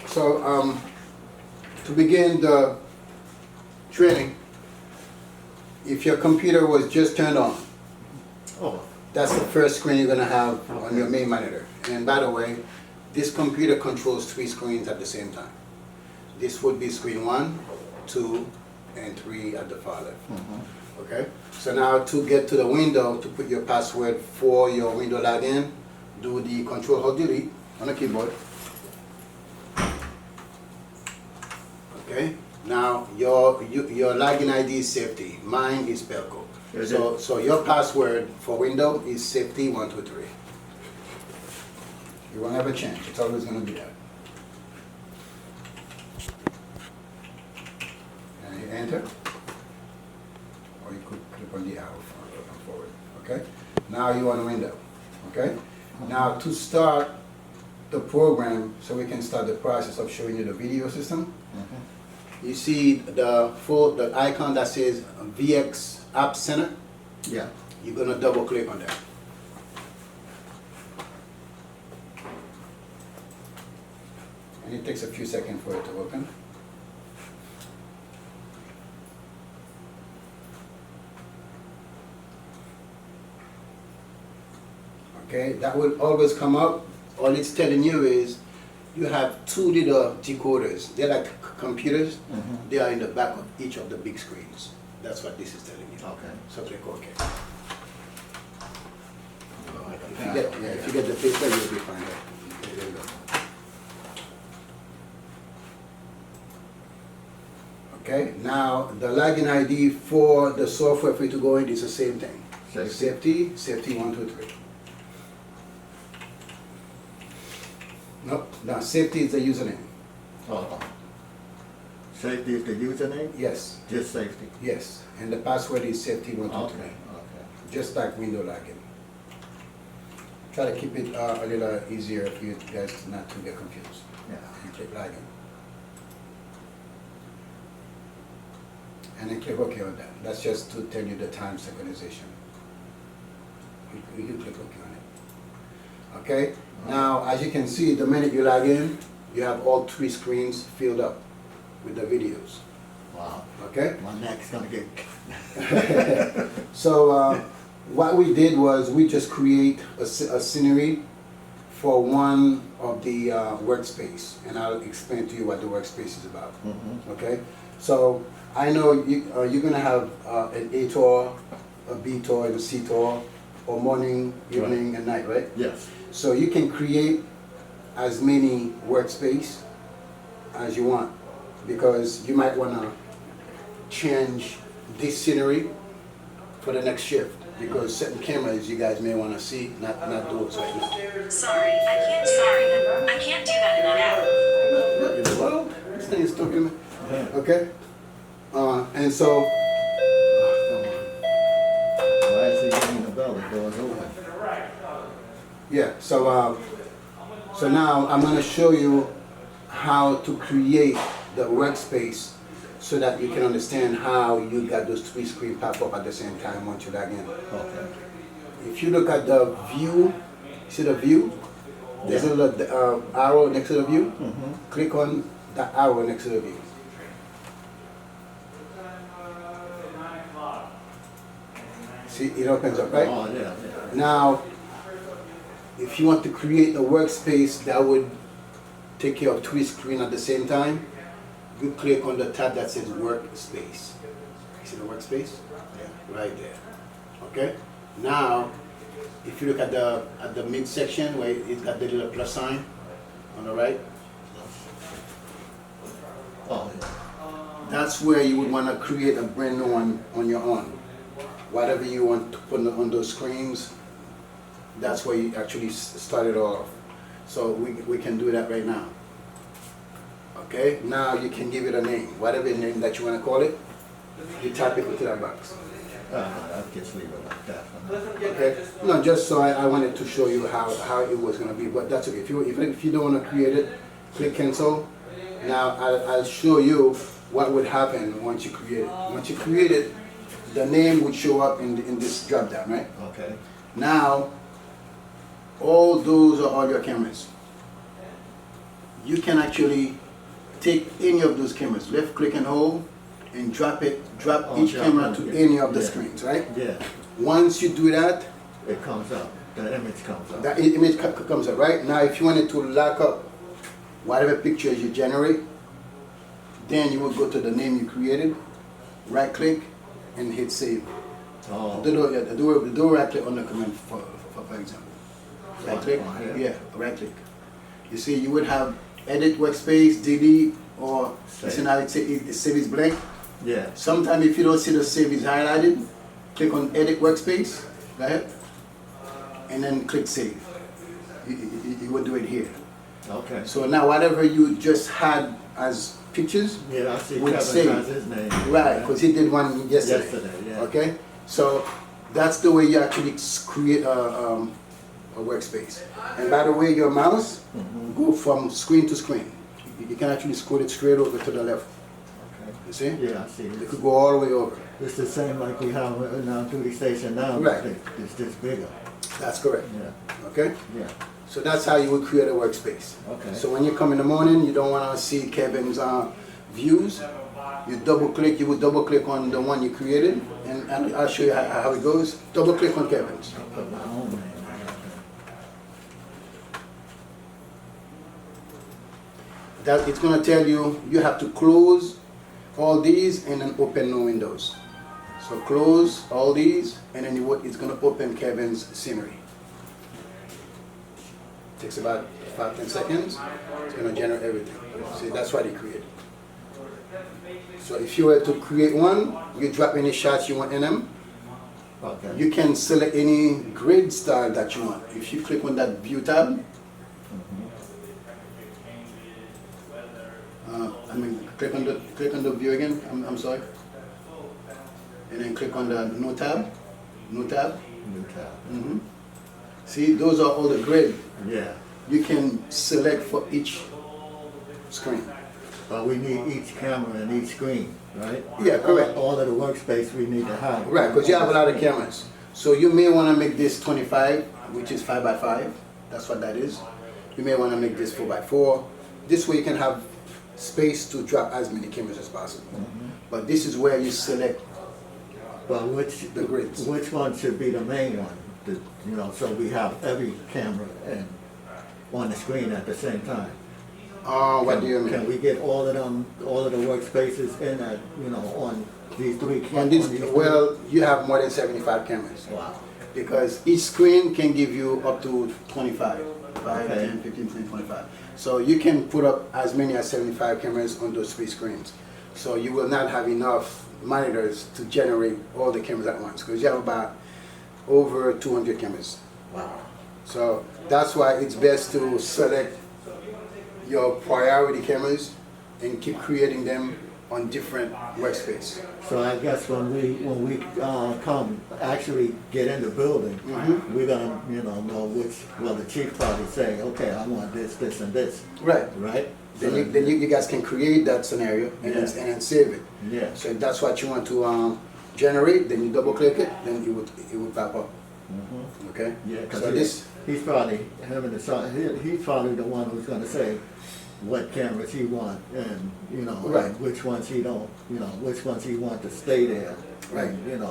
So, to begin the training, if your computer was just turned on, Oh, that's the first screen you're gonna have on your main monitor. And by the way, this computer controls 3 screens at the same time. This would be screen 1, 2, and 3 at the far left. Okay? So now to get to the window, to put your password for your window login, do the Control-Alt-Delete on the keyboard. Okay? Now your login ID is safety. Mine is Pelco. So your password for window is safety123. You won't ever change. It's always going to be that. And you enter, or you could click on the arrow forward. Okay. Now you're on window. Okay. Now to start the program, so we can start the process of showing you the video system. You see the icon that says VX App Center. yeah. You're going to double click on that. And it takes a few seconds for it to open. Okay, that will always come up. All it's telling you is you have 2 little decoders. They're like computers. They are in the back of each of the big screens. That's what this is telling you. Okay. So click OK. If you get the paper, you'll be fine. There you go. Okay, now the login ID for the software for you to go in is the same thing. Safety123. Nope, now safety is the username. Oh. Safety is the username? Yes, Just safety. yes, and the password is safety123. Okay. Just like window login. Try to keep it a little easier for you guys not to get confused. Yeah. And click login. And then click OK on that. That's just to tell you the time synchronization. You can click OK on it. Okay? Now, as you can see, the minute you log in, you have all 3 screens filled up with the videos. Wow. Okay? My neck's gonna get. So, what we did was we just create a scenery for one of the workspace, and I'll explain to you what the workspace is about. Okay? So, I know you're going to have an A tour, a B tour, and a C tour, or morning, evening, and night, right? Yes. So you can create as many workspace as you want, because you might want to change this scenery for the next shift, because certain cameras you guys may want to see, not those right now. Sorry, I can't do that in an hour. Well, this thing is talking to me. Okay? And so, Why is he ringing the bell? The door's open. yeah, so now I'm going to show you how to create the workspace so that you can understand how you got those 3 screens pop up at the same time once you log in. Okay. If you look at the view, see the view? There's a little arrow next to the view. Click on the arrow next to the view. See, it opens up, right? Oh, yeah, yeah. Now, if you want to create a workspace that would take care of 3 screens at the same time, you click on the tab that says Workspace. See the workspace? Yeah, right there. Okay? Now, if you look at the midsection where it's got the little plus sign on the right, Oh, yeah. that's where you would want to create a brand new one on your own. Whatever you want to put on those screens, that's where you actually start it off. So we can do that right now. Okay, now you can give it a name. Whatever name that you want to call it, you type it into that box. I'll just leave it like that. Okay, no, just so I wanted to show you how it was going to be, but that's okay. If you don't want to create it, click cancel. Now I'll show you what would happen once you create it. Once you create it, the name would show up in this drop down, right? Okay. Now, all those are all your cameras. you can actually take any of those cameras, left click and hold, and drop each camera to any of the screens, right? Yeah, Once you do that, it comes up, the image comes up. that image comes up, right? Now if you wanted to lock up whatever pictures you generate, then you will go to the name you created, right click, and hit save. Oh, Do right click on the command for example. Right click, yeah. right click. You see, you would have edit workspace, delete, or you see now it save is blank. yeah, Sometimes if you don't see the save is highlighted, click on edit workspace, go ahead, and then click save. You will do it here. okay. So now whatever you just had as pictures, Yeah, I see would Kevin save. has his name. right, because he did one yesterday. Yesterday, yeah. Okay, so that's the way you actually create a workspace. And by the way, your mouse go from screen to screen. You can actually scroll it straight over to the left. Okay. You see? Yeah, I see. It could go all the way over. It's the same like we have in our duty station now. Right. It's just bigger. That's correct. Yeah, Okay? yeah. So that's how you would create a workspace. Okay. So when you come in the morning, you don't want to see Kevin's views. You would double click on the one you created, and I'll show you how it goes. Double click on Kevin's. I'll put my own name. That it's going to tell you have to close all these and then open no windows. So close all these and then it's going to open Kevin's scenery. Takes about 5-10 seconds. It's going to generate everything. See, that's what he created. So if you were to create one, you drop any shots you want in them. Okay. You can select any grid style that you want. If you click on that view tab, click on the view again. I'm sorry, and then click on the new tab. New tab. See, those are all the grid. Yeah. You can select for each screen. But we need each camera and each screen, right? Yeah, correct. All of the workspace we need to have. Right, because you have a lot of cameras. So you may want to make this 25, which is 5 by 5. That's what that is. You may want to make this 4 by 4. This way you can have space to drop as many cameras as possible. But this is where you select But the grids. which one should be the main one? So we have every camera and on the screen at the same time. What do you mean? Can we get all of them, all of the workspaces in at, on these three On cameras? this, well, you have more than 75 cameras. Wow. Because each screen can give you up to 25. 5, Okay. 10, 15, 20, 25. So you can put up as many as 75 cameras on those 3 screens. So you will not have enough monitors to generate all the cameras at once, because you have about over 200 cameras. Wow. So that's why it's best to select your priority cameras and keep creating them on different workspace. So I guess when we come actually get in the building, we're gonna know which. Well, the chief probably say, okay, I want this, this, and this. Right. Right. Then you guys can create that scenario and then save it. Yeah. So if that's what you want to generate, then you double click it, then it would pop up. Okay. Yeah. Because So he's probably having the son. He's probably the one who's gonna say what cameras he want and Right. and which ones he don't. Which ones he want to stay there. Right. And,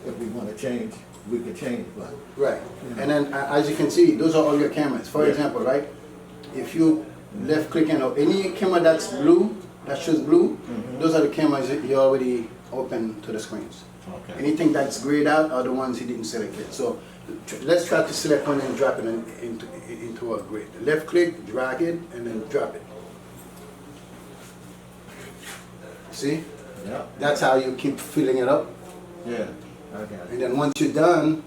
if we want to change, we can change. But right. And then as you can see, those are all your cameras. For example, right? If you left click on any camera that's blue, that shows blue, those are the cameras that you already open to the screens. okay. Anything that's grayed out are the ones he didn't select yet. So let's try to select one and drop it into a grid. Left click, drag it, and then drop it. See? Yeah. That's how you keep filling it up. Yeah. I got it. And then once you're done,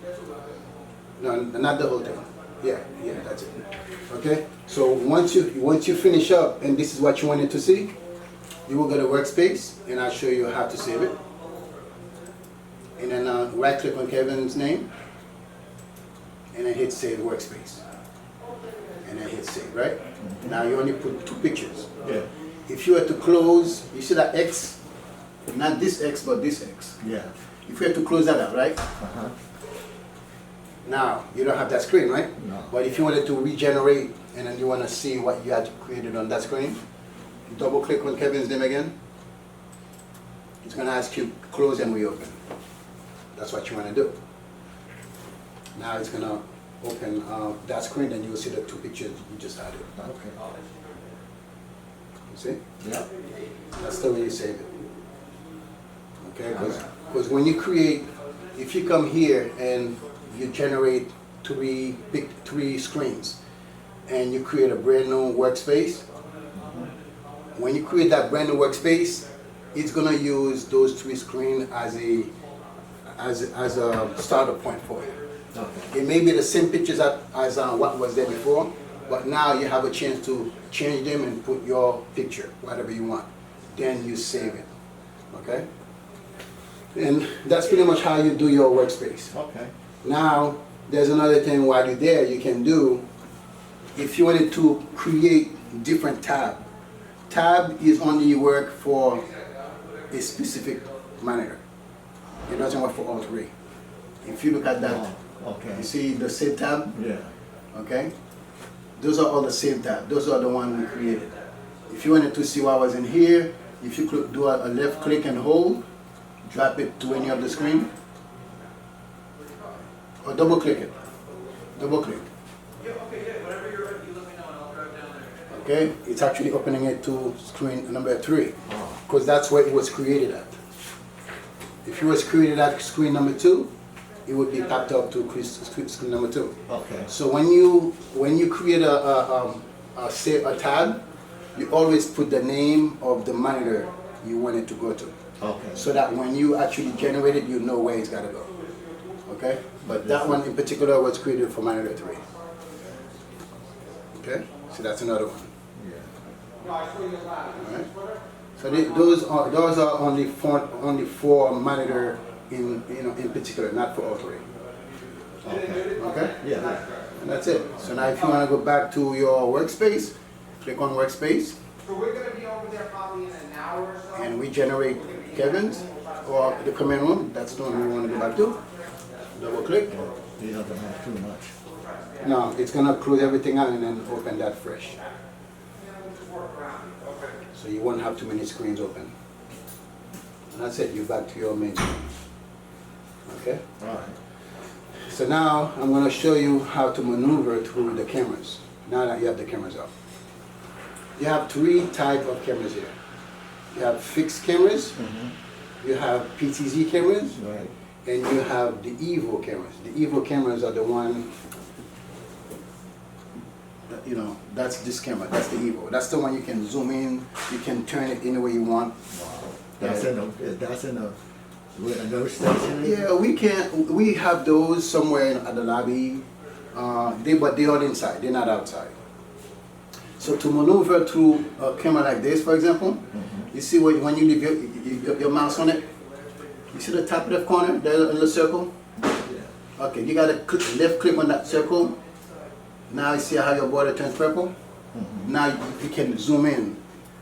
no, not the whole thing. Yeah, that's it. Okay? So once you finish up and this is what you wanted to see, you will go to workspace and I'll show you how to save it. And then right click on Kevin's name and then hit save workspace. And then hit save, right? Now you only put 2 pictures. Yeah. If you were to close, you see that X? Not this X, but this X. Yeah. If you have to close that up, right? Uh-huh. Now, you don't have that screen, right? No. But if you wanted to regenerate and then you want to see what you had created on that screen, you double click on Kevin's name again. It's going to ask you close and reopen. That's what you want to do. Now it's going to open that screen, and you'll see the two pictures you just added. Okay. You see? Yeah. That's the way you save it. Okay? Because when you create, if you come here and you generate three screens, and you create a brand new workspace, when you create that brand new workspace, it's gonna use those three screens as a starter point for you. Okay. It may be the same pictures as what was there before, but now you have a chance to change them and put your picture, whatever you want. Then you save it, okay? And that's pretty much how you do your workspace. Okay. Now, there's another thing while you're there you can do. If you wanted to create different tab is only work for a specific monitor. It doesn't work for all three. If you look at that, Oh, okay. you see the save tab? Yeah. Okay? Those are all the same tab. Those are the ones we created. If you wanted to see what was in here, if you could do a left click and hold, drop it to any of the screen, or double click it. Double click. Okay? It's actually opening it to screen number 3, because that's where it was created at. If it was created at screen number 2, it would be popped up to screen number 2. Okay. So when you create a tab, you always put the name of the monitor you want it to go to, Okay. so that when you actually generate it, you know where it's got to go. Okay? But that one in particular was created for monitor 3. Okay? So that's another one. Yeah. Alright? So those are only four monitor in particular, not for all three. Okay. Okay? Yeah. And that's it. So now if you want to go back to your workspace, click on workspace, So we're gonna be over there probably in an hour or so. and we generate Kevin's or the command room. That's the one we want to go back to. Double click. He doesn't have too much. No, it's gonna close everything out and then open that fresh. So you won't have too many screens open. And that's it. You're back to your main screen. Okay. All right. So now I'm going to show you how to maneuver through the cameras. Now that you have the cameras up, you have 3 types of cameras here. You have fixed cameras, you have PTZ cameras, Right. and you have the Evo cameras. The Evo cameras are the one, that's this camera. That's the Evo. That's the one you can zoom in. You can turn it any way you want. Wow. That's in a nurse station? Yeah, we have those somewhere at the lobby, but they are inside, they're not outside. So to maneuver through a camera like this, for example, you see when you leave your mouse on it, you see the top left corner, the little circle? Yeah. Okay, you gotta left click on that circle. Now you see how your border turns purple? Now you can zoom in.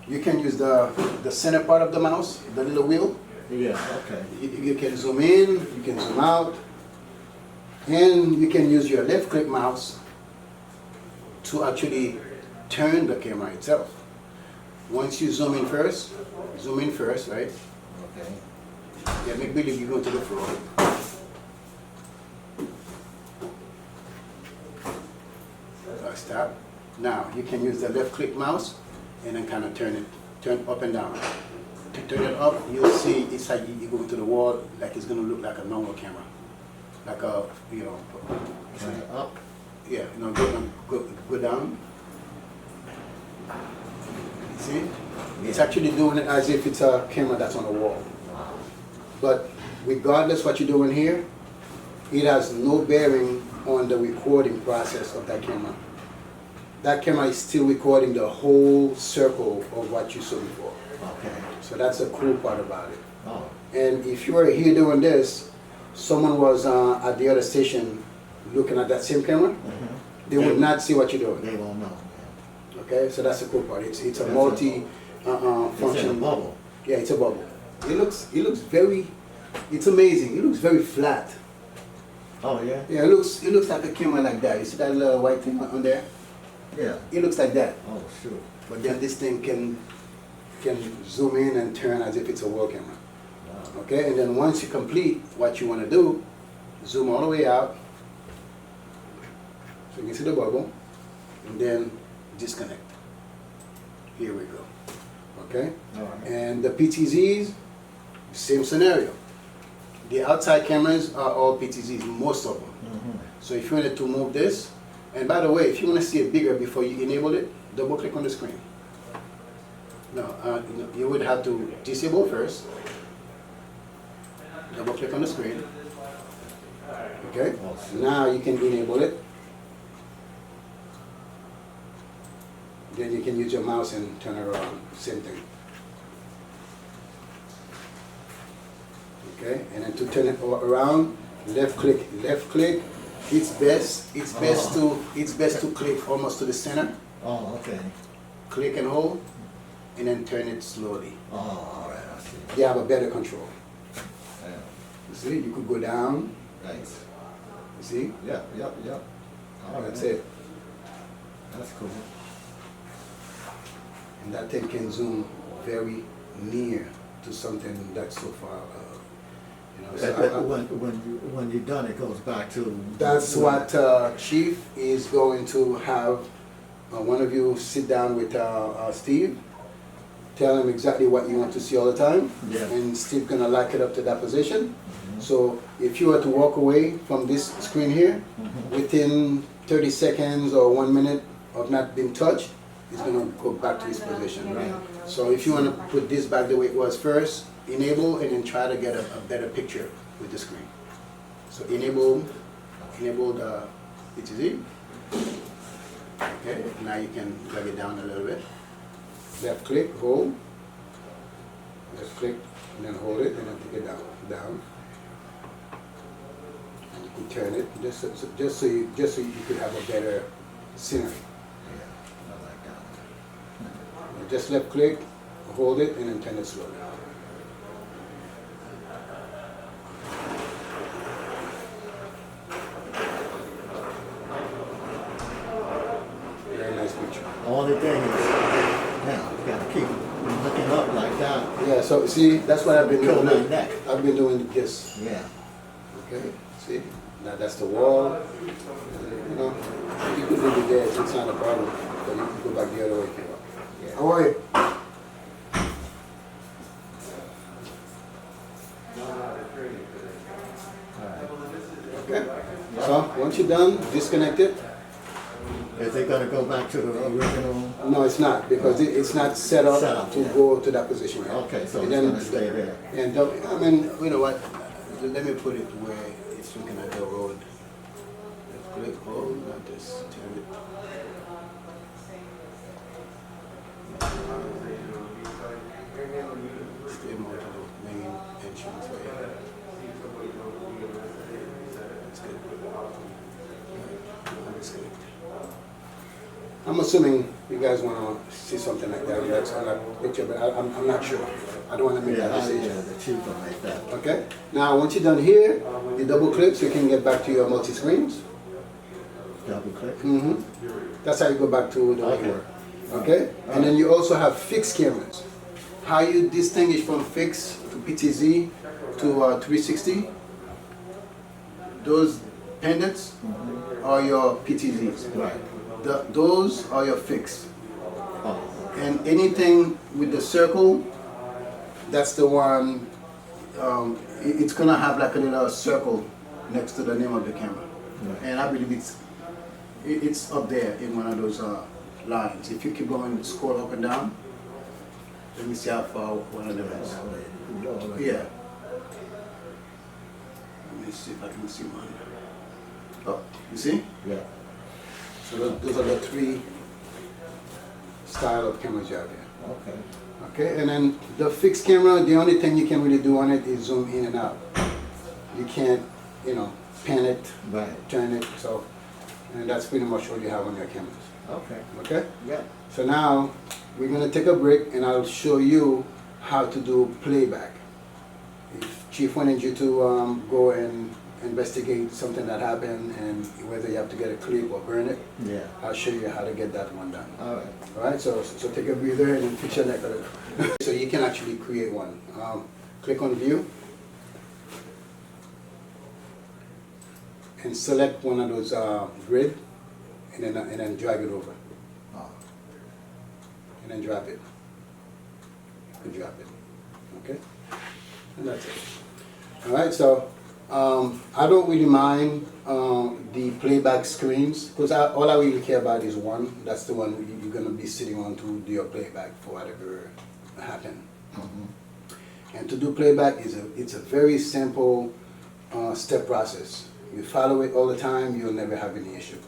You can use the center part of the mouse, the little wheel. Yeah, okay. You can zoom in, you can zoom out, and you can use your left click mouse to actually turn the camera itself. Once you zoom in first, right? Okay. Yeah, make believe you go to the floor. Stop. Now you can use the left click mouse and then kind of turn up and down. To turn it up, you'll see it's like you go to the wall, like it's gonna look like a normal camera, like a Turn it up. yeah, go down. See, it's actually doing it as if it's a camera that's on a wall. But regardless what you're doing here, it has no bearing on the recording process of that camera. That camera is still recording the whole circle of what you saw before. Okay. So that's a cool part about it. Oh. And if you were here doing this, someone was at the other station looking at that same camera, they would not see what you're doing. They won't know. Okay, so that's the cool part. It's a That's multi It's in function a bubble. Yeah, it's a bubble. It looks very, it's amazing. It looks very flat. Oh, yeah? Yeah, it looks like a camera like that. You see that little white thing on there? Yeah. it looks like that. Oh, sure. But then this thing can zoom in and turn as if it's a wall camera. Wow. Okay, and then once you complete what you want to do, zoom all the way out, so you can see the bubble, and then disconnect. Here we go. Okay, All right. and the PTZs, same scenario. The outside cameras are all PTZs, most of them. Mhm. So if you wanted to move this, and by the way, if you want to see it bigger before you enable it, double click on the screen. No, you would have to disable first. Double click on the screen. Okay, now you can enable it. Then you can use your mouse and turn it around, same thing. Okay, and then to turn it around, left click. It's best to click almost to the center. Oh, okay. Click and hold, and then turn it slowly. Oh, all right, I see. You have a better control. Yeah. You see, you could go down. Thanks. You see, Yep. All right. that's it. That's cool. And that thing can zoom very near to something that's so far. So When you're done, it goes back to. that's what Chief is going to have. One of you sit down with Steve. Tell him exactly what you want to see all the time. Yeah. And Steve gonna lock it up to that position. So if you were to walk away from this screen here, within 30 seconds or 1 minute of not being touched, it's gonna go back to its position. Right. So if you wanna put this back the way it was first, enable and then try to get a better picture with the screen. So enable the PTZ. Okay, now you can drag it down a little bit. Left click, hold. Left click, and then hold it, and then take it down. And you can turn it just so you could have a better scenery. Yeah, I like that. Just left click, hold it, and then turn it slowly. Very nice picture. Only thing is, now, you gotta keep looking up like that. Yeah, so see, that's what I've been Kill doing. my neck. I've been doing this. Yeah. Okay, see? Now that's the wall. You know, you could leave it there, it's not a problem. But you can go back the other way if you want. Yeah. How are you? Okay, so once you're done, disconnect it. Is it gonna go back to the original? No, it's not, because it's not set up Set up, to yeah. go to that position yet. Okay, so And it's then- gonna stay there. And don't, I mean, you know what, let me put it where it's looking at the road. Left click, hold, not this, turn it. Stay more to the main entrance way. That's good. That's good. I'm assuming you guys wanna see something like that, that's on that picture, but I'm not sure. I don't wanna make that Yeah, decision. the chief will make that. Okay, now once you're done here, you double click so you can get back to your multi-screens. Double click. That's how you go back to the way you Okay. were. Okay, and then you also have fixed cameras. How you distinguish from fixed to PTZ to 360? Those pendants are your PTZs. Right. Those are your fixed. Oh, And anything with the circle, that's the one, it's gonna have like a little circle next to the name of the camera. Right. And I believe it's up there in one of those lines. If you keep going, scroll up and down, let me see how far one of them is. Yeah. Let me see if I can see one. Oh, you see? Yeah. So those are the three style of cameras you have here. Okay. Okay, and then the fixed camera, the only thing you can really do on it is zoom in and out. You can't, pan it, Right. turn it, so, and that's pretty much all you have on your cameras. Okay. Okay? Yeah. So now, we're gonna take a break and I'll show you how to do playback. If Chief wanted you to go and investigate something that happened and whether you have to get a clip or burn it, Yeah. I'll show you how to get that one done. All right. All right, so take a breather and then fix your neck a little. So you can actually create one. Click on view and select one of those grid and then drag it over Oh. and then drop it. And drop it. Okay, and that's it. All right, so I don't really mind the playback screens because all I really care about is one. That's the one you're gonna be sitting on to do your playback for whatever happened. And to do playback it's a very simple step process. You follow it all the time, you'll never have any issue.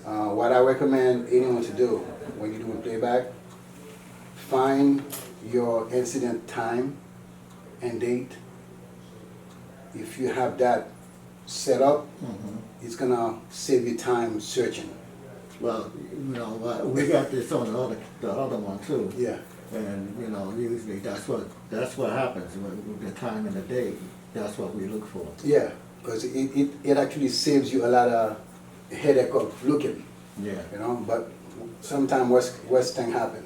What I recommend anyone to do when you're doing playback, find your incident time and date. If you have that set up, it's gonna save you time searching. Well, we got this on the other one too. Yeah. And, usually that's what happens with the time and the date. That's what we look for. Yeah, because it actually saves you a lot of headache of looking. Yeah. But sometimes worst thing happen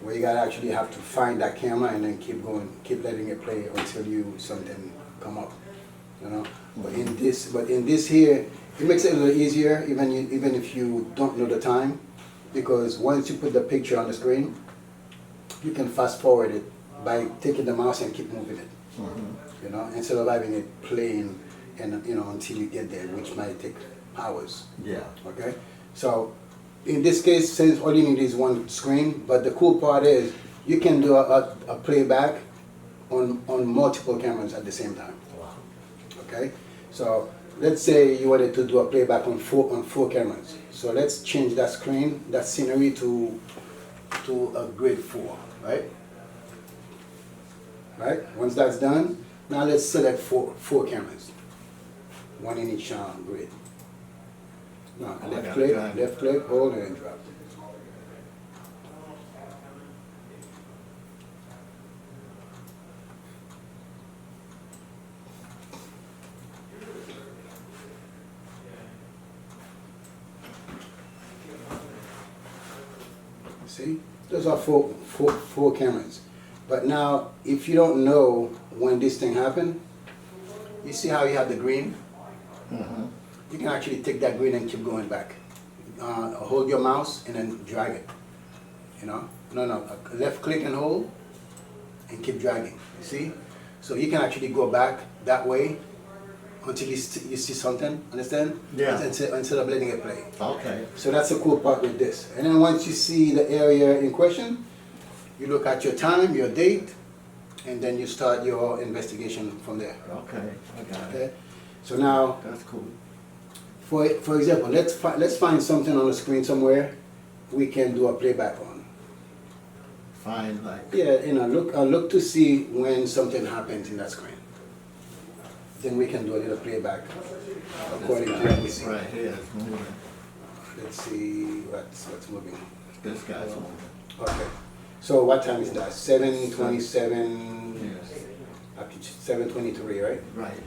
where you gotta actually have to find that camera and then keep going, keep letting it play until something come up. But in this here, it makes it a little easier even if you don't know the time, because once you put the picture on the screen, you can fast forward it by taking the mouse and keep moving it. Instead of having it playing and until you get there, which might take hours. Yeah. Okay, so in this case, since all you need is one screen, but the cool part is you can do a playback on multiple cameras at the same time. Wow. Okay, so let's say you wanted to do a playback on four cameras. So let's change that screen, that scenery to a grade 4, right? Right. Once that's done, now let's select four cameras, one in each grid. Now left click, hold and drop. See, those are four cameras. But now, if you don't know when this thing happened, you see how you have the green? You can actually take that green and keep going back. Hold your mouse and then drag it. No, left click and hold and keep dragging, you see? So you can actually go back that way until you see something, understand? Yeah. Instead of letting it play. Okay. So that's the cool part with this. And then once you see the area in question, you look at your time, your date, and then you start your investigation from there. Okay, I got it. Okay? So now, That's cool. for example, let's find something on the screen somewhere we can do a playback on. Fine, like, Yeah, look to see when something happens in that screen. Then we can do a little playback according to what we see. right here, it's moving. Let's see what's moving. This guy's moving. Okay. So what time is that? 7:27. Yes. Up to 7:23, right? Right.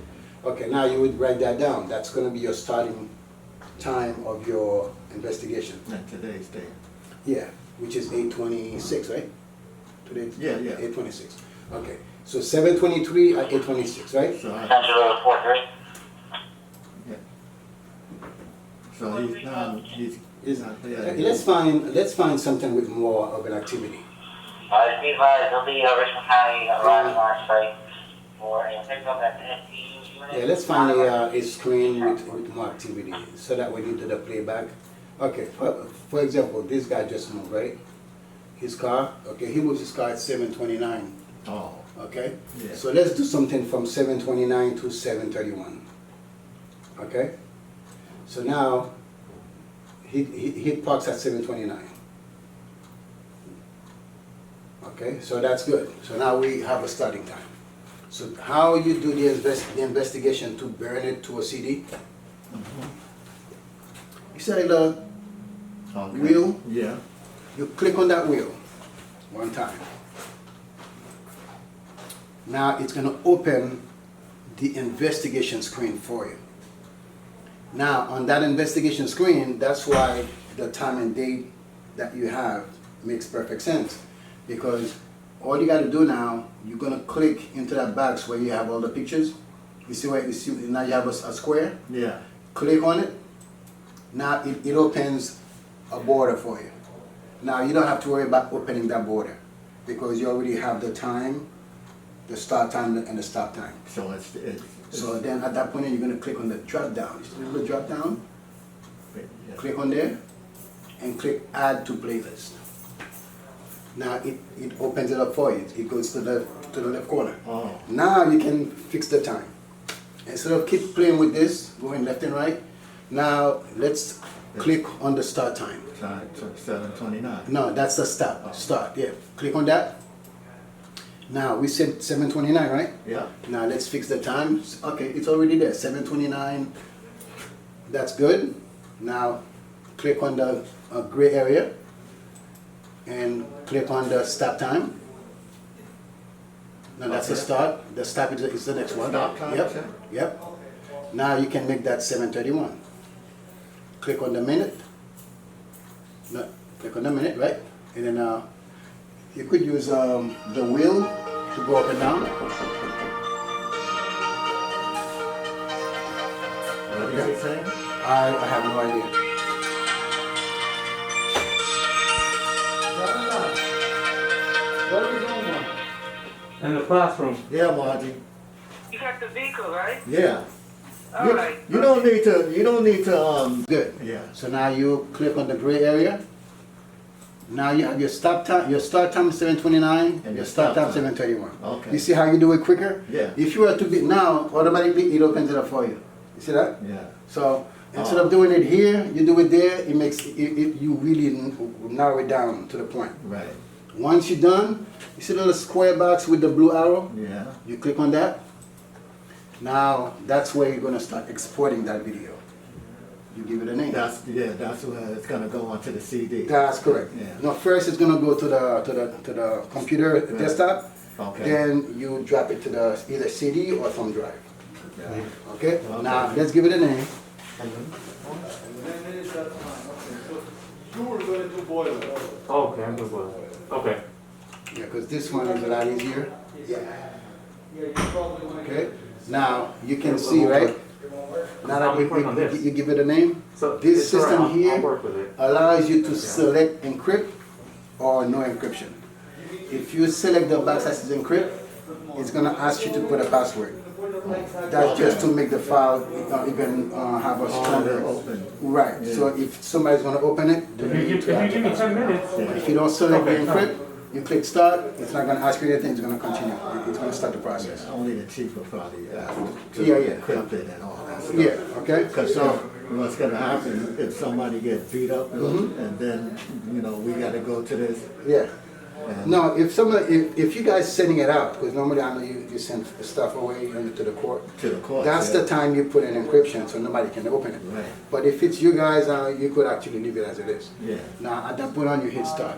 Okay. Now you would write that down. That's going to be your starting time of your investigation. And today's date. Yeah, which is 8:26, right? Today. Yeah, yeah. 8:26. Okay. So 7:23 at 8:26, right? So Central 43. yeah. So he's not there. Okay, let's find something with more of an activity. Be advised, there'll be a Richmond County riding on site for a pickup at the SPU unit. Yeah, let's find a screen with more activity so that when you do the playback. Okay, for example, this guy just moved, right? His car, okay, he moves his car at 7:29, Oh, okay? Yeah. So let's do something from 7:29 to 7:31, okay? So now, he parks at 7:29. Okay, so that's good. So now we have a starting time. So how you do the investigation to burn it to a CD? You select the okay. wheel, Yeah. you click on that wheel one time. Now it's going to open the investigation screen for you. Now, on that investigation screen, that's why the time and date that you have makes perfect sense. Because all you gotta do now, you're gonna click into that box where you have all the pictures. You see where, you see, now you have a square? Yeah. Click on it. Now it opens a border for you. Now you don't have to worry about opening that border because you already have the time, the start time and the stop time. So it's So then at that point you're going to click on the drop down. You see the little drop down? yeah. Click on there and click add to playlist. Now it opens it up for you. It goes to the left corner. Oh. Now you can fix the time. Instead of keep playing with this, going left and right, now let's click on the start time. 7:29. No, that's the start. Start, yeah. Click on that. Now we said 7:29, right? Yeah. Now let's fix the time. Okay, it's already there. 7:29. That's good. Now click on the gray area and click on the stop time. Now that's the start. The stop is the next one. Stop time, Yep. sir? Yep. Now you can make that 7:31. Click on the minute. No, click on the minute, right? And then you could use the wheel to go up and down. What is he saying? I have no idea. What are we doing now? In the classroom. Yeah, Margie. You got the vehicle, right? Yeah. All right. You don't need to. Good. Yeah. So now you click on the gray area. Now you have your stop time, your start time is 7:29, and your stop time 7:31. Okay. You see how you do it quicker? Yeah. If you were to be now, automatically it opens it up for you. You see that? Yeah. So instead of doing it here, you do it there. It makes you really narrow it down to the point. Right. Once you're done, you see the little square box with the blue arrow? Yeah. You click on that. Now that's where you're gonna start exporting that video. You give it a name. That's where it's gonna go onto the CD. That's correct. Yeah. No, first it's gonna go to the computer desktop. Okay. Then you drop it to the either CD or thumb drive. Yeah. Okay. Now let's give it a name. You were going to boil it. Okay, I'm good. Okay. Yeah, because this one is a lot easier. Okay. Now you can see, right? Now that you give it a name, So this it's all right, system I'll here work with it. allows you to select encrypt or no encryption. If you select the box that says encrypt, it's gonna ask you to put a password. That's just to make the file even have a stronger Open. right. So if somebody's gonna open it, If you give me 10 minutes. if you don't select the Okay, encrypt, you click start. It's not gonna ask you anything. It's gonna continue. It's gonna start the process. Only the chief will probably to Yeah, yeah. encrypt it and all that stuff. Yeah. Okay. Because what's gonna happen if somebody gets beat up and then, we gotta go to this. Yeah. And No, if you guys sending it out, because normally I know you send the stuff away to the court. To the court, That's yeah. the time you put in encryption, so nobody can open it. Right. But if it's you guys, you could actually leave it as it is. Yeah. Now at that point on, you hit start,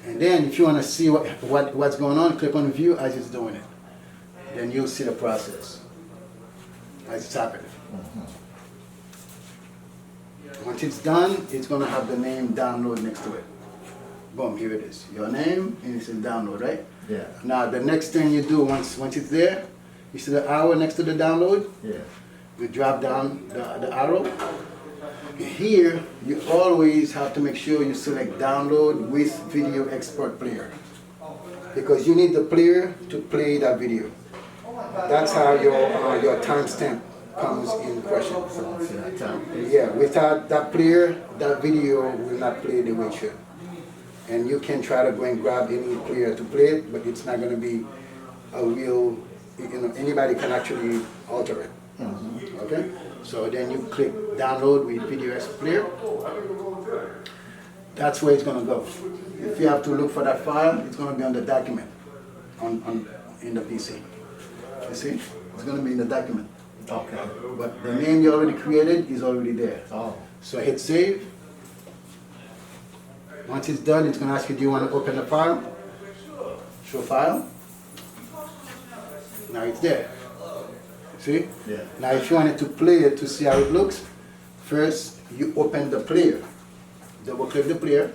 and then if you want to see what's going on, click on view as it's doing it. Then you'll see the process as it's happening. Once it's done, it's gonna have the name download next to it. Boom, here it is. Your name, and it's in download, right? Yeah. Now the next thing you do once it's there, you see the arrow next to the download. Yeah. You drop down the arrow. Here, you always have to make sure you select download with video export player, because you need the player to play that video. That's how your timestamp comes in question. Yeah, without that player, that video will not play the way it should. And you can try to go and grab any player to play it, but it's not going to be a real, anybody can actually alter it. Okay? So then you click download with video export player. That's where it's going to go. If you have to look for that file, it's going to be on the document in the PC. You see? It's going to be in the document. Okay. But the name you already created is already there. Oh. So hit save. Once it's done, it's going to ask you, do you want to open the file? Show file. Now it's there. See? Yeah. Now if you wanted to play it to see how it looks, first you open the player. Double click the player.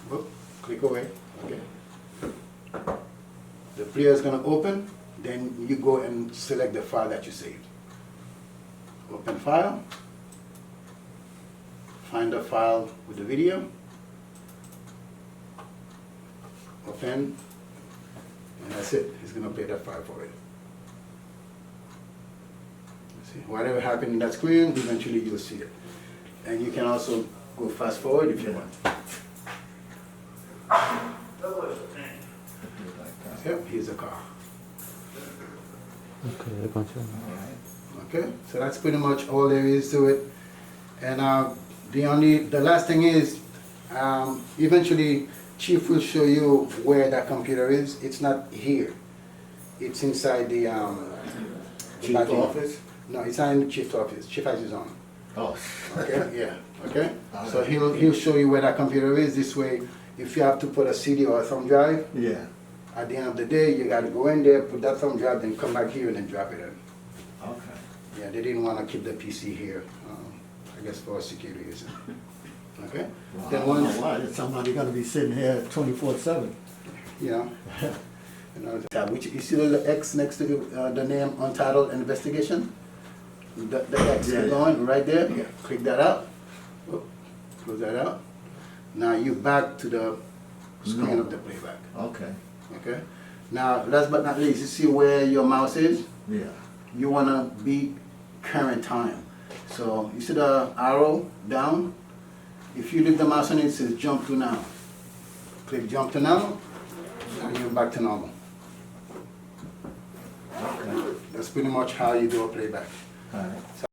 Whoop, click away. Okay. The player is gonna open, then you go and select the file that you saved. Open file. Find the file with the video. Open, and that's it. It's gonna play that file for you. See, whatever happened in that screen, eventually you'll see it. And you can also go fast forward if you want. Yep, here's a car. Okay, I got you. Okay, so that's pretty much all there is to it. And the last thing is, eventually Chief will show you where that computer is. It's not here. It's inside the Chief bathroom. office? No, it's not in the chief's office. Chief has his own. Oh. Okay, yeah, okay? So he'll show you where that computer is. This way, if you have to put a CD or a thumb drive, Yeah. at the end of the day, you gotta go in there, put that thumb drive, then come back here and then drop it in. Okay. Yeah, they didn't wanna keep the PC here, I guess for security reasons. Okay? Well, I Then don't know once, why, is somebody gonna be sitting here 24/7? you know, tab, which, you see the X next to the name Untitled Investigation? The X Yeah, yeah. going right there, yeah, click that out. Whoop, close that out. Now you back to the screen No. of the playback, Okay, okay? Now, last but not least, you see where your mouse is? yeah. You wanna be current time. So you see the arrow down? If you leave the mouse on it, it says jump to now. Click jump to now, and you're back to normal. Okay. That's pretty much how you do a playback. All right. So